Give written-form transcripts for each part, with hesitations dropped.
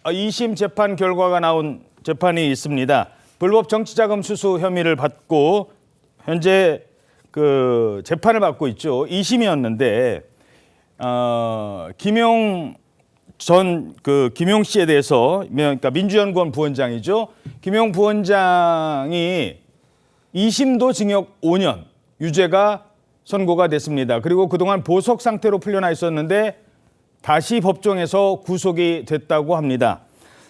2심 재판 결과가 나온 재판이 있습니다. 불법 정치자금 수수 혐의를 받고 현재 그 재판을 받고 있죠. 2심이었는데 김용 씨에 대해서, 그러니까 민주연구원 부원장이죠. 김용 부원장이 2심도 징역 5년 유죄가 선고가 됐습니다. 그리고 그동안 보석 상태로 풀려나 있었는데 다시 법정에서 구속이 됐다고 합니다.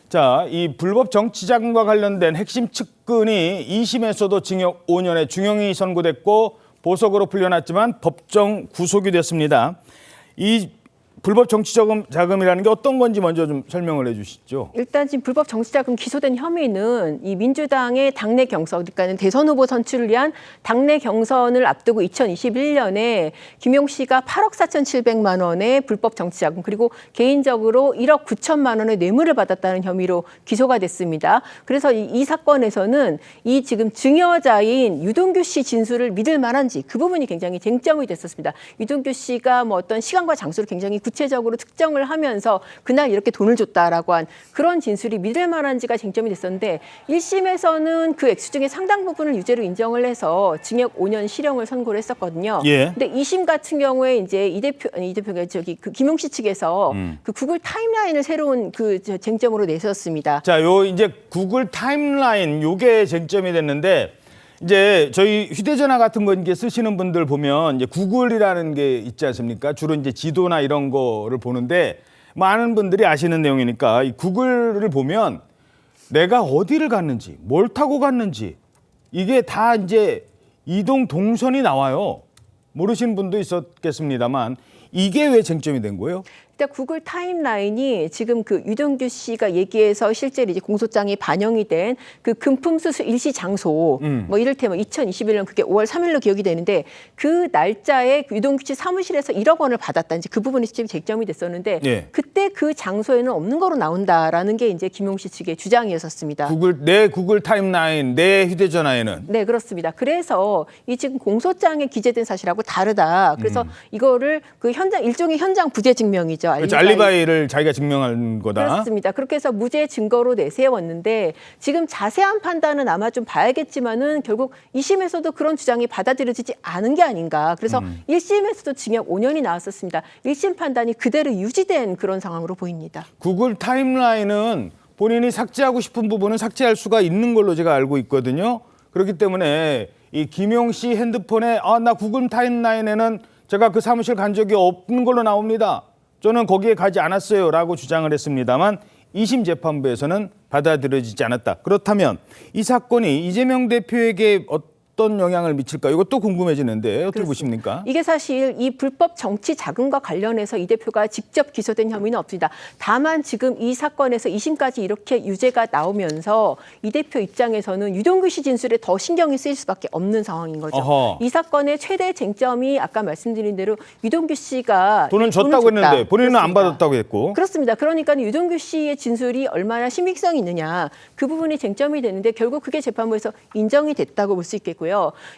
자, 이 불법 정치자금과 관련된 핵심 측근이 2심에서도 징역 5년의 중형이 선고됐고 보석으로 풀려났지만 법정 구속이 됐습니다. 이 불법 정치자금이라는 게 어떤 건지 먼저 좀 설명을 해 주시죠. 일단 지금 불법 정치자금 기소된 혐의는 이 민주당의 당내 경선, 그러니까 대선 후보 선출을 위한 당내 경선을 앞두고 2021년에 김용 씨가 8억 4,700만 원의 불법 정치자금 그리고 개인적으로 1억 9천만 원의 뇌물을 받았다는 혐의로 기소가 됐습니다. 그래서 이 사건에서는 이 지금 증여자인 유동규 씨 진술을 믿을 만한지 그 부분이 굉장히 쟁점이 됐었습니다. 유동규 씨가 뭐 어떤 시간과 장소를 굉장히 구체적으로 특정을 하면서 그날 이렇게 돈을 줬다라고 한 그런 진술이 믿을 만한지가 쟁점이 됐었는데 1심에서는 그 액수 중에 상당 부분을 유죄로 인정을 해서 징역 5년 실형을 선고를 했었거든요. 예. 근데 2심 같은 경우에 이제 이 대표가 그 김용 씨 측에서 그 구글 타임라인을 새로운 그 쟁점으로 내세웠습니다. 자, 요 이제 구글 타임라인 요게 쟁점이 됐는데 이제 저희 휴대전화 같은 거 이제 쓰시는 분들 보면 이제 구글이라는 게 있지 않습니까? 주로 이제 지도나 이런 거를 보는데 많은 분들이 아시는 내용이니까 이 구글을 보면 내가 어디를 갔는지, 뭘 타고 갔는지 이게 다 이제 이동 동선이 나와요. 모르시는 분도 있었겠습니다만 이게 왜 쟁점이 된 거예요? 일단 구글 타임라인이 지금 그 유동규 씨가 얘기해서 실제로 이제 공소장이 반영이 된 그 금품 수수 일시 장소, 뭐 이를테면 2021년 그게 5월 3일로 기억이 되는데 그 날짜에 유동규 씨 사무실에서 1억 원을 받았다. 이제 그 부분이 지금 쟁점이 됐었는데 예. 그때 그 장소에는 없는 거로 나온다라는 게 이제 김용 씨 측의 주장이었었습니다. 내 구글 타임라인, 내 휴대전화에는. 네, 그렇습니다. 그래서 이 지금 공소장에 기재된 사실하고 다르다. 그래서 이거를 그 현장 일종의 현장 부재 증명이죠. 그렇죠. 알리바이를 자기가 증명한 거다. 그렇습니다. 그렇게 해서 무죄 증거로 내세웠는데 지금 자세한 판단은 아마 좀 봐야겠지만은 결국 2심에서도 그런 주장이 받아들여지지 않은 게 아닌가. 그래서 1심에서도 징역 5년이 나왔었습니다. 1심 판단이 그대로 유지된 그런 상황으로 보입니다. 구글 타임라인은 본인이 삭제하고 싶은 부분은 삭제할 수가 있는 걸로 제가 알고 있거든요. 그렇기 때문에 이 김용 씨 핸드폰에 나 구글 타임라인에는 제가 그 사무실 간 적이 없는 걸로 나옵니다. 저는 거기에 가지 않았어요 라고 주장을 했습니다만 2심 재판부에서는 받아들여지지 않았다. 그렇다면 이 사건이 이재명 대표에게 어떤 영향을 미칠까? 이것도 궁금해지는데 어떻게 보십니까? 이게 사실 이 불법 정치 자금과 관련해서 이 대표가 직접 기소된 혐의는 없습니다. 다만 지금 이 사건에서 2심까지 이렇게 유죄가 나오면서 이 대표 입장에서는 유동규 씨 진술에 더 신경이 쓰일 수밖에 없는 상황인 거죠. 어허. 이 사건의 최대 쟁점이 아까 말씀드린 대로 유동규 씨가 돈은 줬다고 했는데 본인은 안 그렇습니다. 받았다고 했고. 그렇습니다. 그러니까 유동규 씨의 진술이 얼마나 신빙성이 있느냐 그 부분이 쟁점이 되는데 결국 그게 재판부에서 인정이 됐다고 볼 수 있겠고요.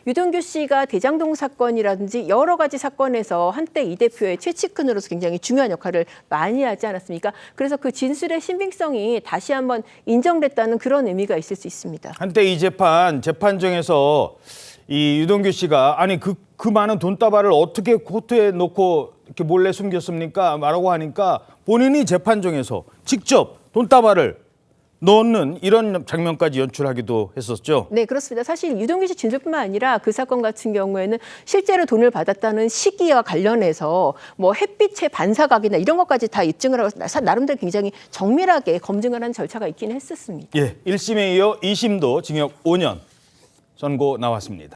유동규 씨가 대장동 사건이라든지 여러 가지 사건에서 한때 이 대표의 최측근으로서 굉장히 중요한 역할을 많이 하지 않았습니까? 그래서 그 진술의 신빙성이 다시 한번 인정됐다는 그런 의미가 있을 수 있습니다. 한때 이 재판정에서 이 유동규 씨가 아니 그 많은 돈다발을 어떻게 코트에 놓고 이렇게 몰래 숨겼습니까? 라고 하니까 본인이 재판정에서 직접 돈다발을 넣는 이런 장면까지 연출하기도 했었죠. 네, 그렇습니다. 사실 유동규 씨 진술뿐만 아니라 그 사건 같은 경우에는 실제로 돈을 받았다는 시기와 관련해서 뭐 햇빛의 반사각이나 이런 것까지 다 입증을 하고 나름대로 굉장히 정밀하게 검증을 한 절차가 있긴 했었습니다. 예, 1심에 이어 2심도 징역 5년 선고 나왔습니다.